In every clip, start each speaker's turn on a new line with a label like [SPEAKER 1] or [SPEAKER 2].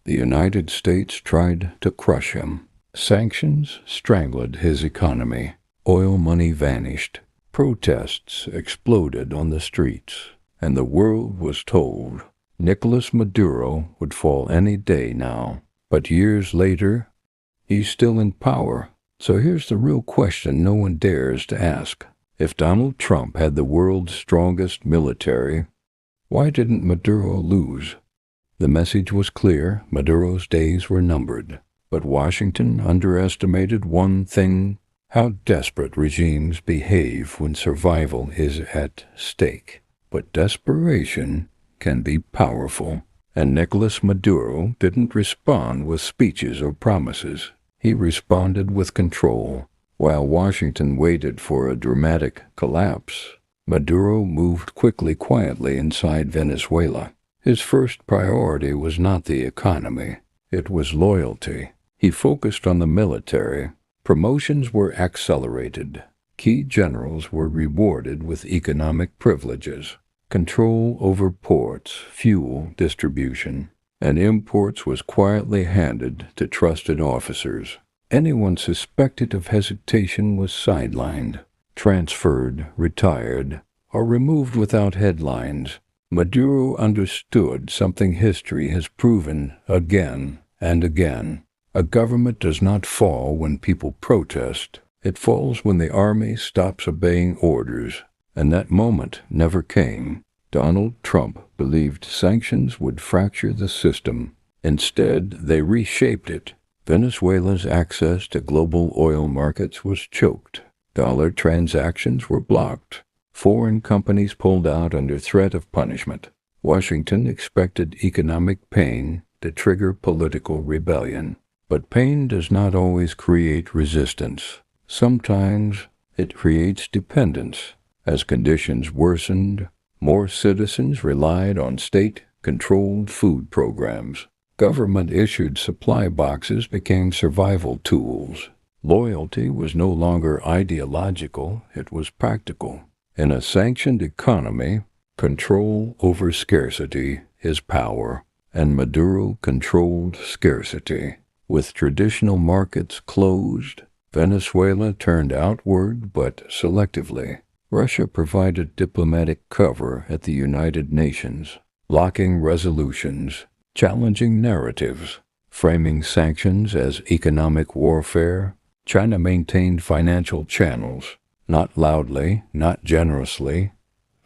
[SPEAKER 1] The United States tried to crush him. Sanctions strangled his economy. Oil money vanished. Protests exploded on the streets, and the world was told Nicolás Maduro would fall any day now. But years later, he's still in power. So here's the real question no one dares to ask. If Donald Trump had the world's strongest military, why didn't Maduro lose? The message was clear. Maduro's days were numbered. But Washington underestimated one thing: how desperate regimes behave when survival is at stake. But desperation can be powerful. And Nicolás Maduro didn't respond with speeches or promises. He responded with control. While Washington waited for a dramatic collapse, Maduro moved quietly inside Venezuela. His first priority was not the economy. It was loyalty. He focused on the military. Promotions were accelerated. Key generals were rewarded with economic privileges. Control over ports, fuel distribution, and imports was quietly handed to trusted officers. Anyone suspected of hesitation was sidelined, transferred, retired, or removed without headlines. Maduro understood something history has proven again and again. A government does not fall when people protest. It falls when the army stops obeying orders, and that moment never came. Donald Trump believed sanctions would fracture the system. Instead, they reshaped it. Venezuela's access to global oil markets was choked. Dollar transactions were blocked. Foreign companies pulled out under threat of punishment. Washington expected economic pain to trigger political rebellion. But pain does not always create resistance. Sometimes it creates dependence. As conditions worsened, more citizens relied on state-controlled food programs. Government-issued supply boxes became survival tools. Loyalty was no longer ideological, it was practical. In a sanctioned economy, control over scarcity is power, and Maduro controlled scarcity. With traditional markets closed, Venezuela turned outward but selectively. Russia provided diplomatic cover at the United Nations, blocking resolutions, challenging narratives, framing sanctions as economic warfare. China maintained financial channels, not loudly, not generously,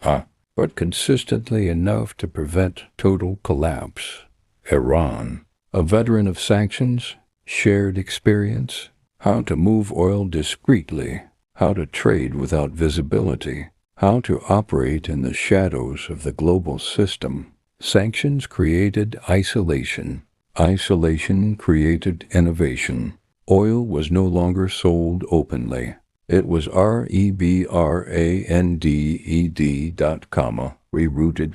[SPEAKER 1] but consistently enough to prevent total collapse. Iran, a veteran of sanctions, shared experience, how to move oil discreetly, how to trade without visibility, how to operate in the shadows of the global system. Sanctions created isolation. Isolation created innovation. Oil was no longer sold openly. It was rebranded, rerouted,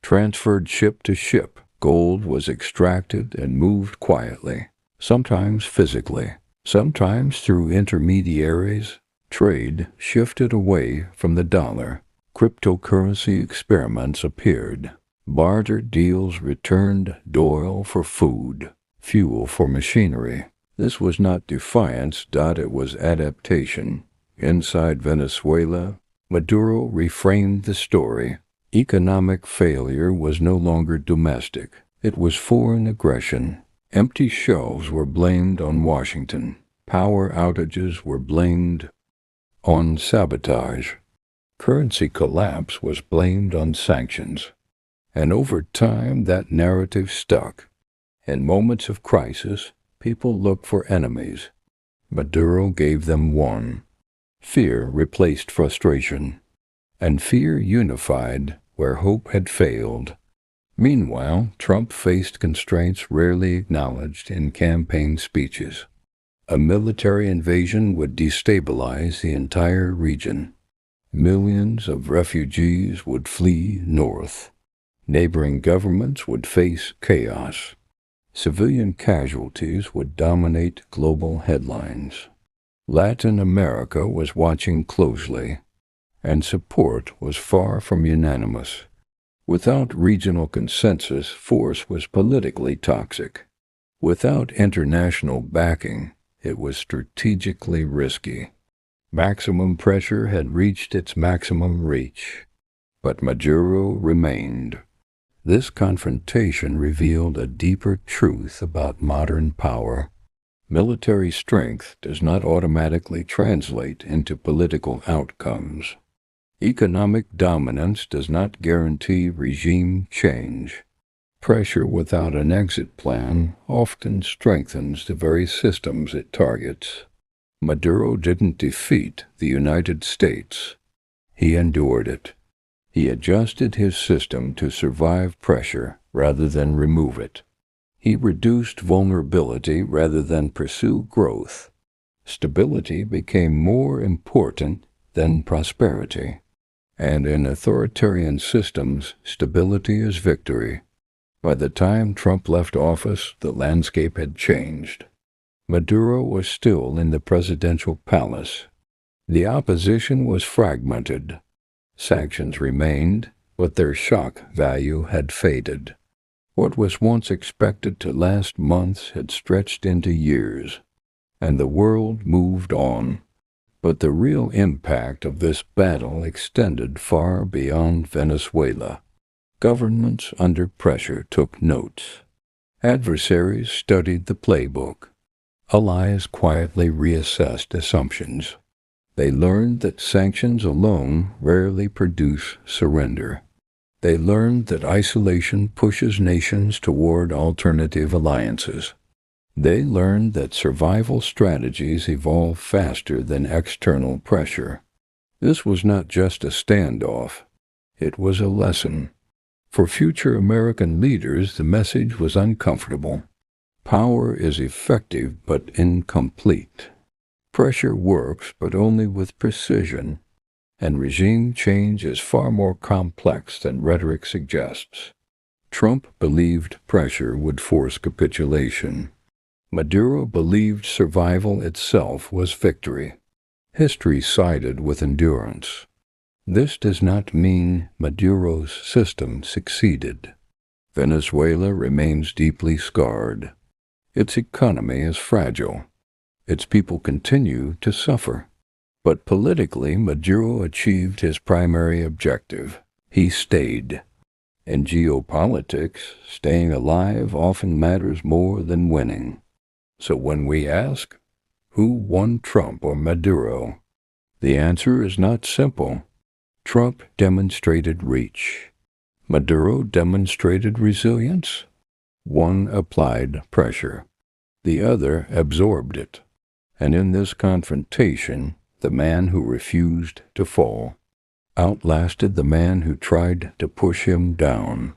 [SPEAKER 1] transferred ship to ship. Gold was extracted and moved quietly, sometimes physically, sometimes through intermediaries. Trade shifted away from the dollar. Cryptocurrency experiments appeared. Barter deals returned oil for food, fuel for machinery. This was not defiance, it was adaptation. Inside Venezuela, Maduro reframed the story. Economic failure was no longer domestic. It was foreign aggression. Empty shelves were blamed on Washington. Power outages were blamed on sabotage. Currency collapse was blamed on sanctions. And over time, that narrative stuck. In moments of crisis, people looked for enemies. Maduro gave them one. Fear replaced frustration, and fear unified where hope had failed. Meanwhile, Trump faced constraints rarely acknowledged in campaign speeches. A military invasion would destabilize the entire region. Millions of refugees would flee north. Neighboring governments would face chaos. Civilian casualties would dominate global headlines. Latin America was watching closely, and support was far from unanimous. Without regional consensus, force was politically toxic. Without international backing, it was strategically risky. Maximum pressure had reached its maximum reach, but Maduro remained. This confrontation revealed a deeper truth about modern power. Military strength does not automatically translate into political outcomes. Economic dominance does not guarantee regime change. Pressure without an exit plan often strengthens the very systems it targets. Maduro didn't defeat the United States. He endured it. He adjusted his system to survive pressure rather than remove it. He reduced vulnerability rather than pursue growth. Stability became more important than prosperity. And in authoritarian systems, stability is victory. By the time Trump left office, the landscape had changed. Maduro was still in the presidential palace. The opposition was fragmented. Sanctions remained, but their shock value had faded. What was once expected to last months had stretched into years, and the world moved on. But the real impact of this battle extended far beyond Venezuela. Governments under pressure took notes. Adversaries studied the playbook. Allies quietly reassessed assumptions. They learned that sanctions alone rarely produce surrender. They learned that isolation pushes nations toward alternative alliances. They learned that survival strategies evolve faster than external pressure. This was not just a standoff. It was a lesson. For future American leaders, the message was uncomfortable. Power is effective but incomplete. Pressure works, but only with precision. And regime change is far more complex than rhetoric suggests. Trump believed pressure would force capitulation. Maduro believed survival itself was victory. History sided with endurance. This does not mean Maduro's system succeeded. Venezuela remains deeply scarred. Its economy is fragile. Its people continue to suffer. But politically, Maduro achieved his primary objective. He stayed. In geopolitics, staying alive often matters more than winning. So when we ask, who won, Trump or Maduro? The answer is not simple. Trump demonstrated reach. Maduro demonstrated resilience. One applied pressure. The other absorbed it. And in this confrontation, the man who refused to fall outlasted the man who tried to push him down.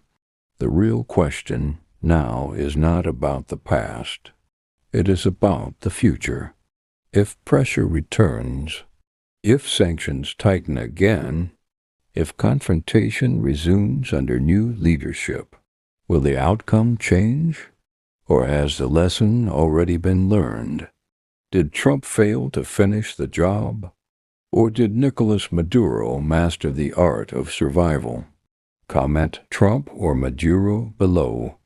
[SPEAKER 1] The real question now is not about the past. It is about the future. If pressure returns, if sanctions tighten again, if confrontation resumes under new leadership, will the outcome change? Or has the lesson already been learned? Did Trump fail to finish the job? Or did Nicolás Maduro master the art of survival? Comment Trump or Maduro below.